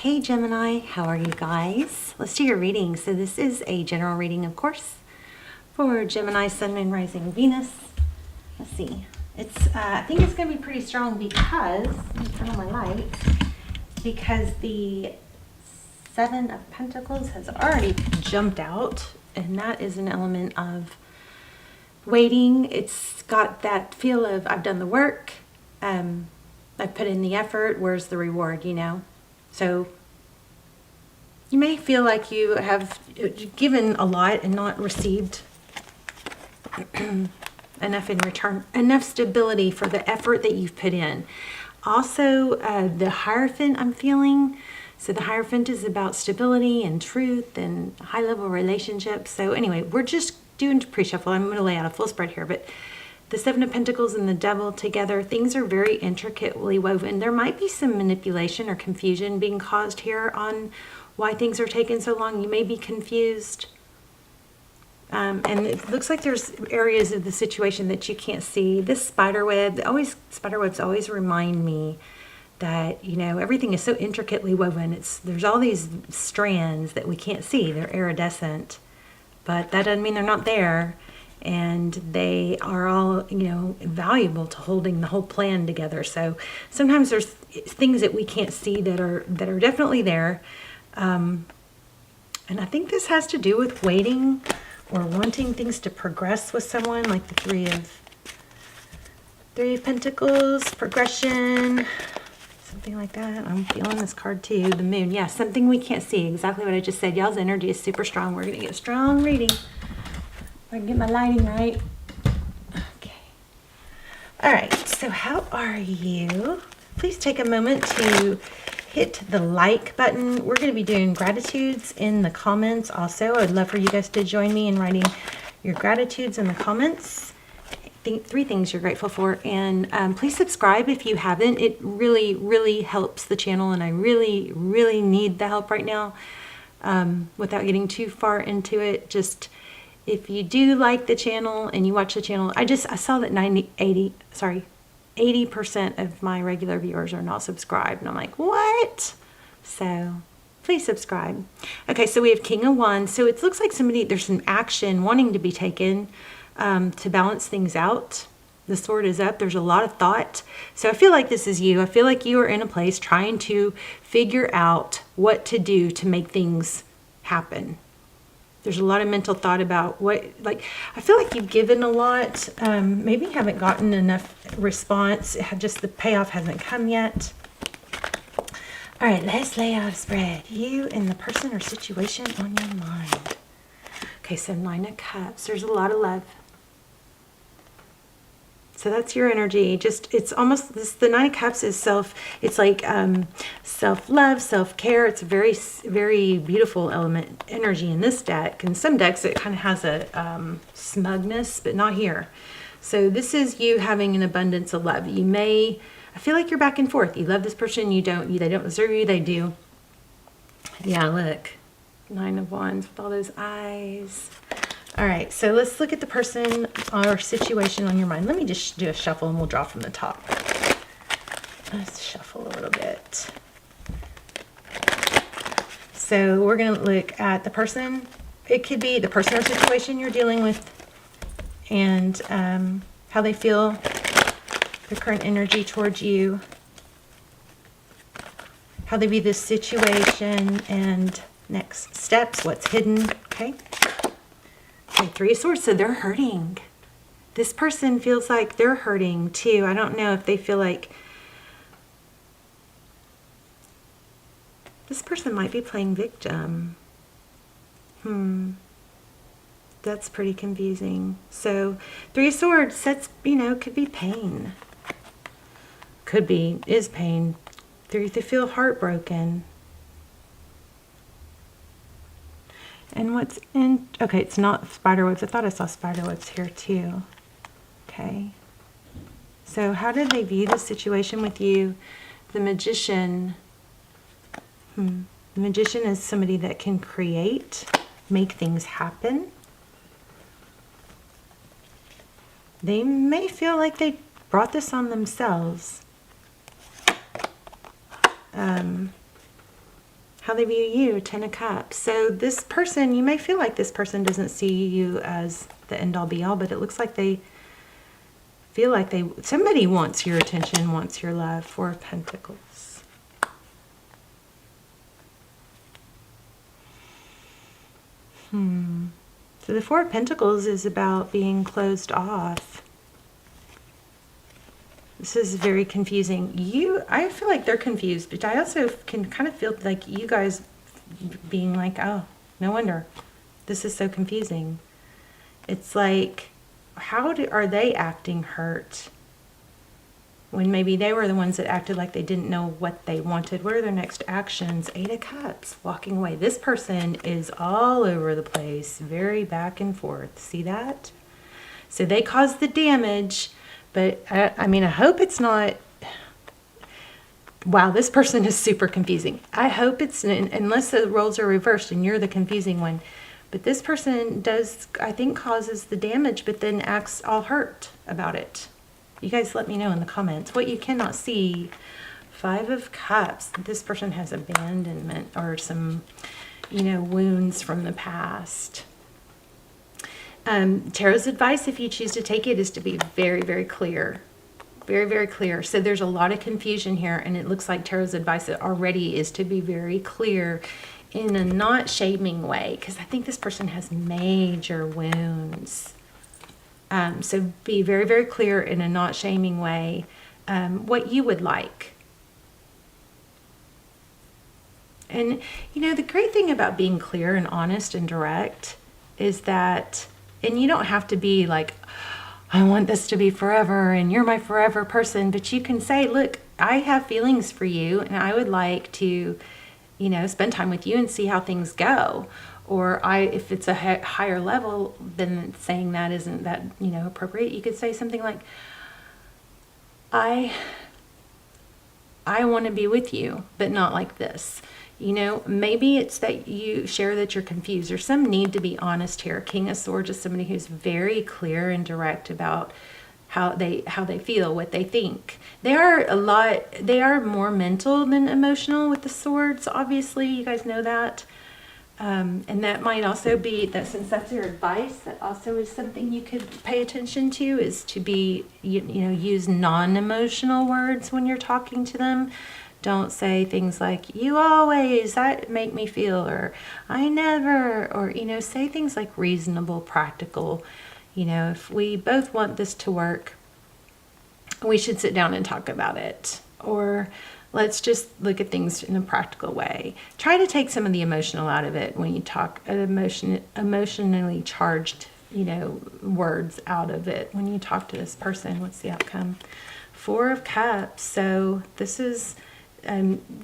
Hey Gemini, how are you guys? Let's do your reading. So this is a general reading, of course, for Gemini, Sun, Moon, Rising, Venus. Let's see. I think it's going to be pretty strong because, let me turn on my lights, because the Seven of Pentacles has already jumped out, and that is an element of waiting. It's got that feel of I've done the work, I've put in the effort, where's the reward, you know? So you may feel like you have given a lot and not received enough in return, enough stability for the effort that you've put in. Also, the Hierophant I'm feeling. So the Hierophant is about stability and truth and high-level relationships. So anyway, we're just doing pre-shuffle. I'm going to lay out a full spread here, but the Seven of Pentacles and the Devil together, things are very intricately woven. There might be some manipulation or confusion being caused here on why things are taking so long. You may be confused. And it looks like there's areas of the situation that you can't see. This spiderwebs always remind me that, you know, everything is so intricately woven. There's all these strands that we can't see. They're iridescent, but that doesn't mean they're not there. And they are all, you know, valuable to holding the whole plan together. So sometimes there's things that we can't see that are definitely there. And I think this has to do with waiting or wanting things to progress with someone, like the Three of Pentacles, progression, something like that. I'm feeling this card too, the Moon. Yeah, something we can't see. Exactly what I just said. Y'all's energy is super strong. We're going to get a strong reading. I can get my lighting right. Okay. All right. So how are you? Please take a moment to hit the like button. We're going to be doing gratitudes in the comments also. I'd love for you guys to join me in writing your gratitudes in the comments. Three things you're grateful for. And please subscribe if you haven't. It really, really helps the channel. And I really, really need the help right now. Without getting too far into it, just if you do like the channel and you watch the channel, I saw that 80% of my regular viewers are not subscribed. And I'm like, what? So please subscribe. Okay, so we have King of Wands. So it looks like there's some action wanting to be taken to balance things out. The sword is up. There's a lot of thought. So I feel like this is you. I feel like you are in a place trying to figure out what to do to make things happen. There's a lot of mental thought about I feel like you've given a lot. Maybe you haven't gotten enough response. Just the payoff hasn't come yet. All right, let's lay out a spread. You and the person or situation on your mind. Okay, so Nine of Cups. There's a lot of love. So that's your energy. It's almost the Nine of Cups is self-love, self-care. It's a very, very beautiful energy in this deck. In some decks, it kind of has a smugness, but not here. So this is you having an abundance of love. I feel like you're back and forth. You love this person, they don't deserve you, they do. Yeah, look. Nine of Wands with all those eyes. All right, so let's look at the person or situation on your mind. Let me just do a shuffle and we'll draw from the top. Let's shuffle a little bit. So we're going to look at the person. It could be the person or situation you're dealing with and how they feel, their current energy towards you, how they view this situation, and next steps, what's hidden, okay? Okay, Three of Swords, so they're hurting. This person feels like they're hurting too. I don't know if they feel like this person might be playing victim. That's pretty confusing. So Three of Swords, that's, could be pain. Is pain. They feel heartbroken. And okay, it's not spiderwebs. I thought I saw spiderwebs here too. Okay. So how did they view the situation with you? The Magician. The Magician is somebody that can make things happen. They may feel like they brought this on themselves. how they view you, 10 of Cups. So this person, you may feel like this person doesn't see you as the end-all be-all, but it looks like they feel like somebody wants your attention, wants your love. 4 of Pentacles. So the 4 of Pentacles is about being closed off. This is very confusing. I feel like they're confused, but I also can kind of feel like you guys being like, oh, no wonder. This is so confusing. It's like, are they acting hurt when maybe they were the ones that acted like they didn't know what they wanted? What are their next actions? 8 of Cups, walking away. This person is all over the place, very back and forth. See that? So they caused the damage. But, I mean, I hope it's not, wow, this person is super confusing. I hope it's, unless the roles are reversed and you're the confusing one. But this person does, I think, causes the damage, but then acts all hurt about it. You guys let me know in the comments what you cannot see. 5 of Cups. This person has abandonment or some, wounds from the past. Tarot's advice, if you choose to take it, is to be very, very clear. Very, very clear. So there's a lot of confusion here, and it looks like Tarot's advice already is to be very clear in a not shaming way, because I think this person has major wounds. So be very, very clear in a not shaming way what you would like. And, the great thing about being clear and honest and direct is that, and you don't have to be like, I want this to be forever and you're my forever person, but you can say, look, I have feelings for you and I would like to, spend time with you and see how things go. Or if it's a higher level, then saying that isn't that, appropriate. You could say something like, I want to be with you, but not like this. Maybe it's that you share that you're confused. There's some need to be honest here. King of Swords is somebody who's very clear and direct about how they feel, what they think. They are more mental than emotional with the swords, obviously. You guys know that. And that might also be that, since that's your advice, that also is something you could pay attention to, is to be, use non-emotional words when you're talking to them. Don't say things like, you always, that make me feel, or I never, or, say things like reasonable, practical. If we both want this to work, we should sit down and talk about it. Or let's just look at things in a practical way. Try to take some of the emotional out of it when you talk, emotionally charged, words out of it. When you talk to this person, what's the outcome? 4 of Cups. So this is,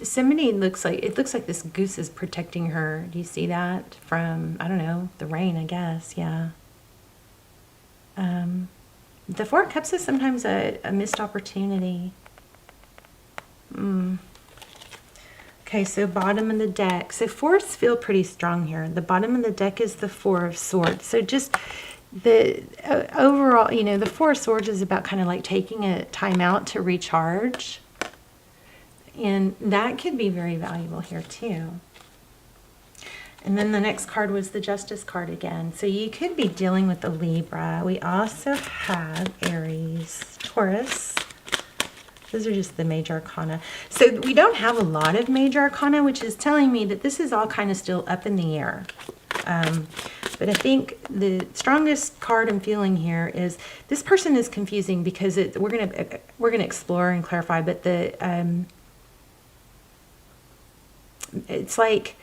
somebody looks like this goose is protecting her. Do you see that? From, I don't know, the rain, I guess. Yeah. The 4 of Cups is sometimes a missed opportunity. Okay, so bottom of the deck. So 4s feel pretty strong here. The bottom of the deck is the 4 of Swords. So just the overall, the 4 of Swords is about kind of like taking a time out to recharge. And that could be very valuable here too. And then the next card was the Justice card again. So you could be dealing with the Libra. We also have Aries, Taurus. Those are just the major arcana. So we don't have a lot of major arcana, which is telling me that this is all kind of still up in the air. But I think the strongest card I'm feeling here is this person is confusing because we're gonna explore and clarify. But it's like,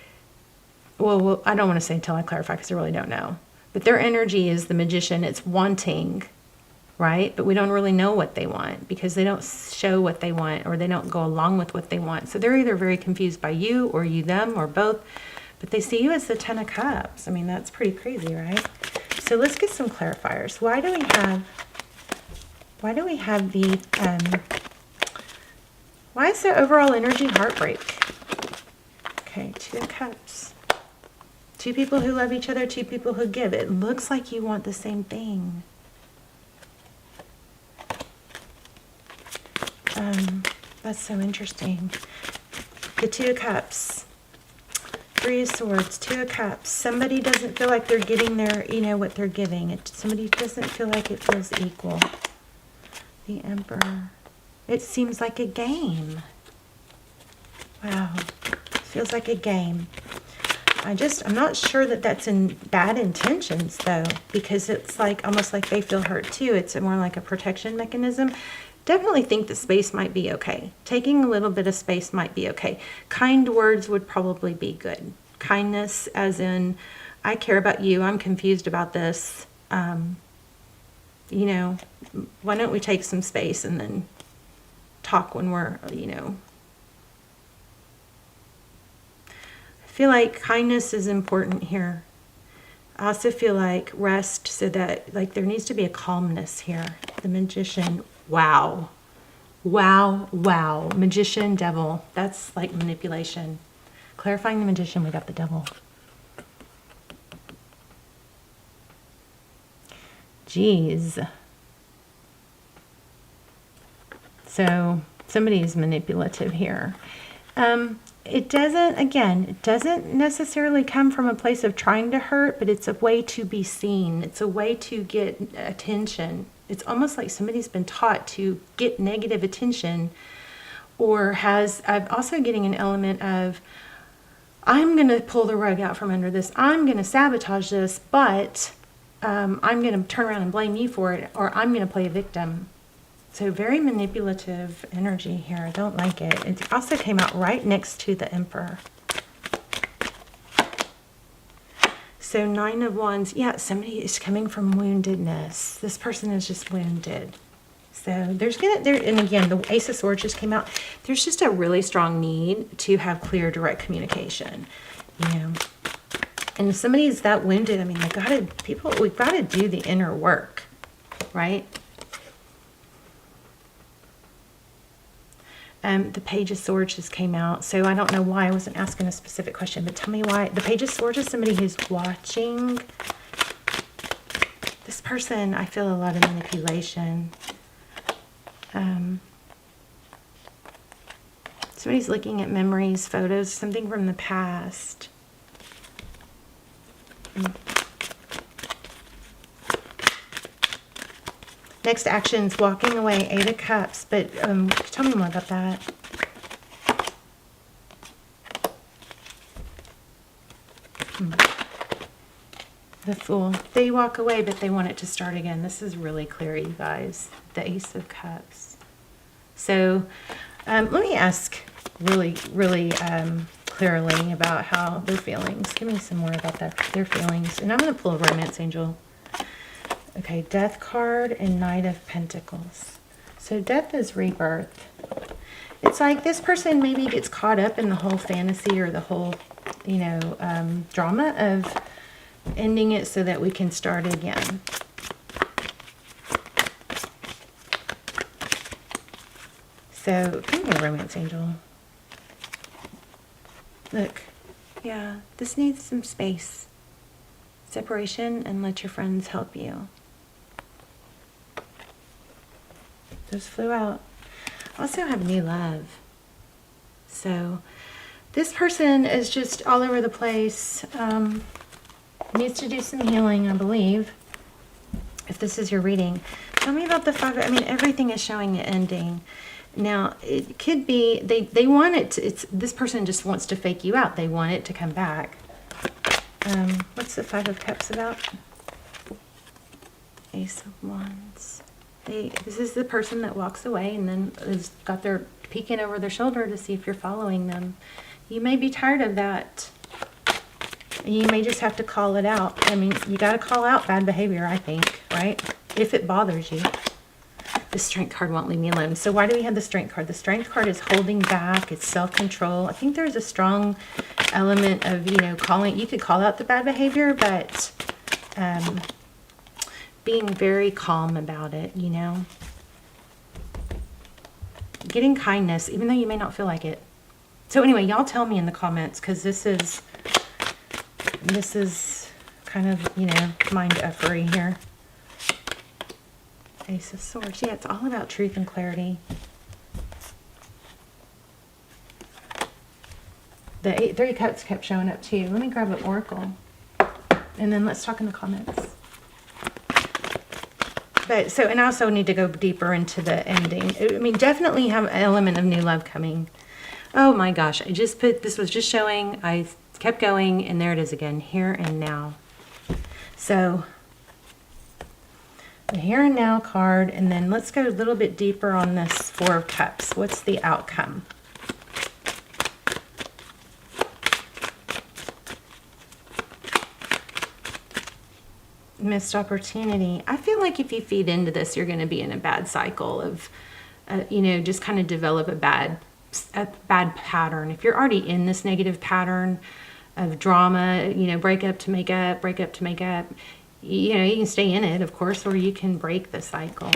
well, I don't want to say until I clarify because I really don't know. But their energy is the Magician. It's wanting, right? But we don't really know what they want because they don't show what they want, or they don't go along with what they want. So they're either very confused by you, or you them, or both. But they see you as the 10 of Cups. I mean, that's pretty crazy, right? So let's get some clarifiers. Why do we have the why is their overall energy heartbreak? Okay, 2 of Cups. 2 people who love each other, 2 people who give. It looks like you want the same thing. That's so interesting. The 2 of Cups. Three of Swords, Two of Cups. Somebody doesn't feel like they're getting their, you know, what they're giving. Somebody doesn't feel like it feels equal. The Emperor. It seems like a game. Wow. It feels like a game. I'm not sure that that's in bad intentions, though, because it's like almost like they feel hurt too. It's more like a protection mechanism. Definitely think the space might be okay. Taking a little bit of space might be okay. Kind words would probably be good. Kindness as in, I care about you. I'm confused about this. You know, why don't we take some space and then talk when we're, you know. I feel like kindness is important here. I also feel like rest, so that like there needs to be a calmness here. The Magician. Wow. Wow, wow. Magician, Devil. That's like manipulation. Clarifying the Magician, we got the Devil. Jeez. So somebody's manipulative here. It doesn't necessarily come from a place of trying to hurt, but it's a way to be seen. It's a way to get attention. It's almost like somebody's been taught to get negative attention, or I'm also getting an element of, I'm going to pull the rug out from under this. I'm going to sabotage this, but I'm going to turn around and blame you for it, or I'm going to play a victim. So very manipulative energy here. I don't like it. It also came out right next to the Emperor. So Nine of Wands. Yeah, somebody is coming from woundedness. This person is just wounded. So and again, the Ace of Swords just came out. There's just a really strong need to have clear, direct communication. You know, and if somebody's that wounded, I mean, we've got to do the inner work, right? The Page of Swords just came out, so I don't know why I wasn't asking a specific question, but tell me why. The Page of Swords is somebody who's watching. This person, I feel a lot of manipulation. Somebody's looking at memories, photos, something from the past. Next action is walking away, Eight of Cups. But tell me more about that. The Fool. They walk away, but they want it to start again. This is really clear, you guys. The Ace of Cups. So let me ask really, really clearly about how their feelings. Give me some more about their feelings. And I'm going to pull a Romance Angel. Okay, Death card and Knight of Pentacles. So Death is rebirth. It's like this person maybe gets caught up in the whole fantasy or the whole, you know, drama of ending it so that we can start again. So, give me a Romance Angel. Look, yeah, this needs some space. Separation, and let your friends help you. Those flew out. Also have new love. So this person is just all over the place. Needs to do some healing, I believe. If this is your reading, tell me about the Five. I mean, everything is showing an ending. Now, it could be they want it to, this person just wants to fake you out. They want it to come back. What's the Five of Cups about? Ace of Wands. This is the person that walks away and then has got their peeking over their shoulder to see if you're following them. You may be tired of that. You may just have to call it out. I mean, you got to call out bad behavior, I think, right? If it bothers you. The Strength card won't leave me alone. So why do we have the Strength card? The Strength card is holding back. It's self-control. I think there's a strong element of, you know, you could call out the bad behavior, but being very calm about it, you know. Getting kindness, even though you may not feel like it. So anyway, y'all tell me in the comments, because this is kind of, you know, mind-effery here. Ace of Swords. Yeah, it's all about truth and clarity. The 3 Cups kept showing up too. Let me grab an oracle. And then let's talk in the comments. But so, and I also need to go deeper into the ending. I mean, definitely have an element of new love coming. Oh my gosh, I just put, this was just showing, I kept going, and there it is again, here and now. So, the here and now card, and then let's go a little bit deeper on this 4 of Cups. What's the outcome? Missed opportunity. I feel like if you feed into this, you're going to be in a bad cycle of, you know, just kind of develop a bad pattern. If you're already in this negative pattern of drama, you know, break up to make up, break up to make up, you know, you can stay in it, of course, or you can break the cycle.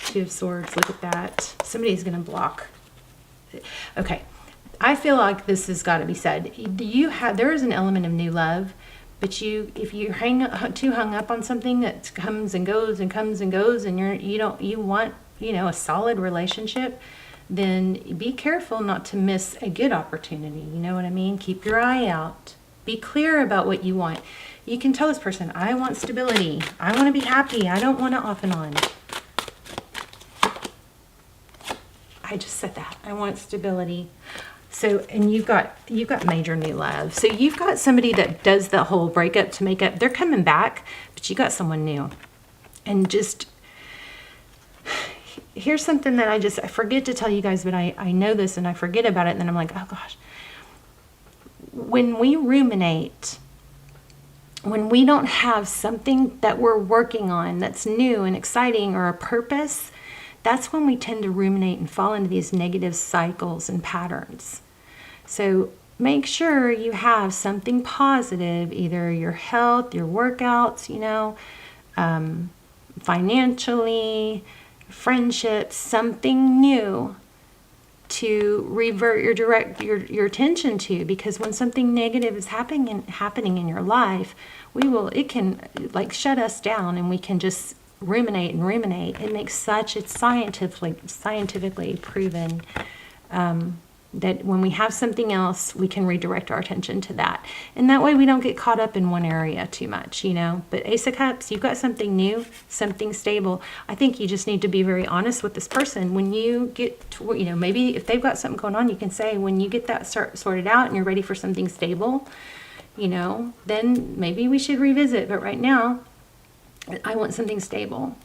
2 of Swords, look at that. Somebody's going to block. Okay. I feel like this has got to be said. There is an element of new love. But if you're too hung up on something that comes and goes and comes and goes, and you want, you know, a solid relationship, then be careful not to miss a good opportunity. You know what I mean? Keep your eye out. Be clear about what you want. You can tell this person, I want stability. I want to be happy. I don't want it off and on. I just said that. I want stability. So, and you've got major new love. So you've got somebody that does the whole breakup to make up. They're coming back, but you got someone new. And just, here's something that I forget to tell you guys, but I know this and I forget about it. And then I'm like, oh gosh. When we ruminate, when we don't have something that we're working on that's new and exciting or a purpose, that's when we tend to ruminate and fall into these negative cycles and patterns. So make sure you have something positive, either your health, your workouts, you know, financially, friendships, something new to revert your attention to, because when something negative is happening in your life, it can like shut us down, and we can just ruminate and ruminate. It makes it's scientifically proven that when we have something else, we can redirect our attention to that. And that way we don't get caught up in one area too much, you know. But Ace of Cups, you've got something new, something stable. I think you just need to be very honest with this person. When you get to, you know, maybe if they've got something going on, you can say, when you get that sorted out and you're ready for something stable, you know, then maybe we should revisit. But right now, I want something stable.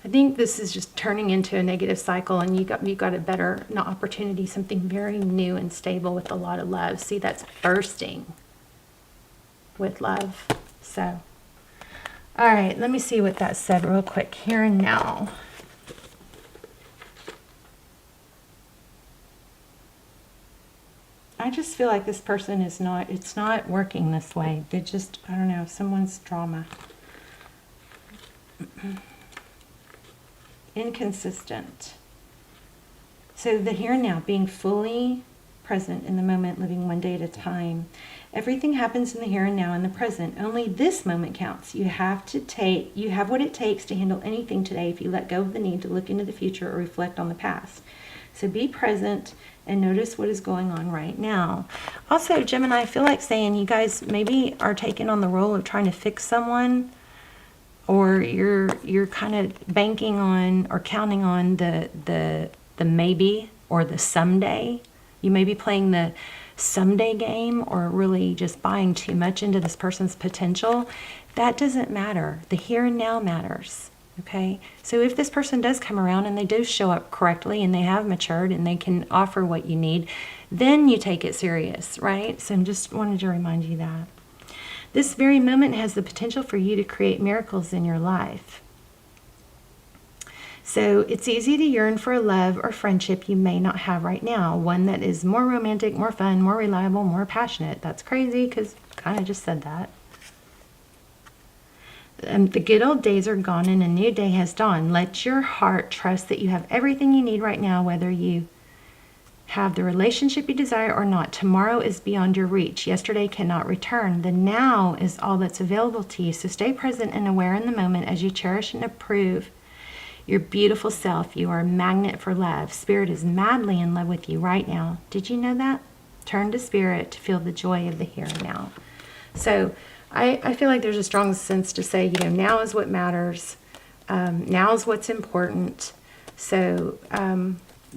I think this is just turning into a negative cycle, and you got a better opportunity, something very new and stable with a lot of love. See, that's bursting with love. So, all right, let me see what that said real quick. Here and now. I just feel like this person it's not working this way. They just, I don't know, someone's drama. Inconsistent. So the here and now, being fully present in the moment, living one day at a time. Everything happens in the here and now, in the present. Only this moment counts. You have what it takes to handle anything today if you let go of the need to look into the future or reflect on the past. So be present and notice what is going on right now. Also, Gemini, I feel like saying you guys maybe are taking on the role of trying to fix someone, or you're kind of banking on or counting on the maybe or the someday. You may be playing the someday game, or really just buying too much into this person's potential. That doesn't matter. The here and now matters. Okay? So if this person does come around and they do show up correctly and they have matured and they can offer what you need, then you take it serious, right? So I just wanted to remind you that. This very moment has the potential for you to create miracles in your life. So it's easy to yearn for a love or friendship you may not have right now. One that is more romantic, more fun, more reliable, more passionate. That's crazy because I kind of just said that. The good old days are gone and a new day has dawned. Let your heart trust that you have everything you need right now, whether you have the relationship you desire or not. Tomorrow is beyond your reach. Yesterday cannot return. The now is all that's available to you. So stay present and aware in the moment as you cherish and approve your beautiful self. You are a magnet for love. Spirit is madly in love with you right now. Did you know that? Turn to spirit to feel the joy of the here and now. So I feel like there's a strong sense to say, now is what matters. Now is what's important. So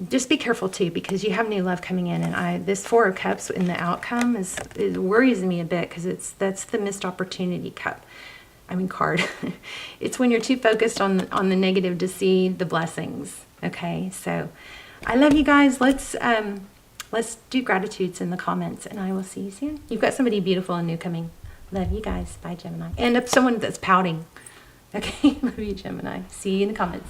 just be careful too, because you have new love coming in, and this Four of Cups in the outcome it worries me a bit, because that's the missed opportunity card. It's when you're too focused on the negative to see the blessings. Okay, so I love you guys. Let's do gratitudes in the comments, and I will see you soon. You've got somebody beautiful and new coming. Love you guys. Bye, Gemini. And someone that's pouting. Okay, love you, Gemini. See you in the comments.